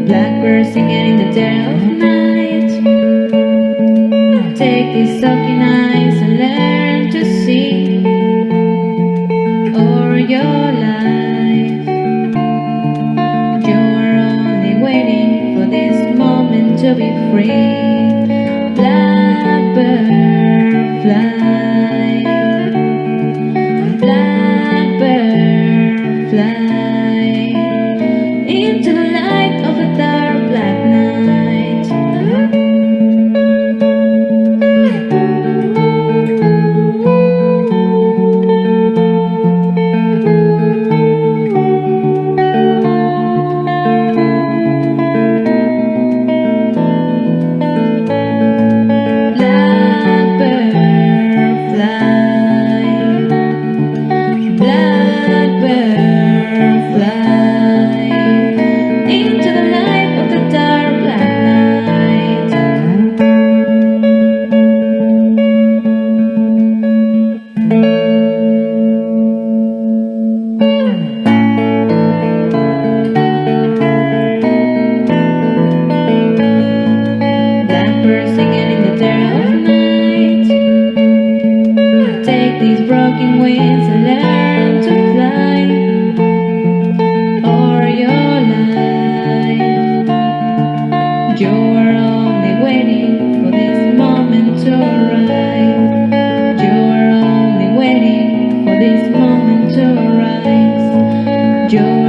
Blackbird singing in the dead of night. Take these soaking eyes and learn to see over your life. You're only waiting for this moment to be free. Blackbird fly, blackbird fly into the light of a dark black night. Blackbird fly, blackbird fly into the light of the dark black night. Blackbird singing in the dead of night. Take these broken wings and learn to fly over your life. You're only waiting for this moment to arrive. You're only waiting for this moment to arise. You're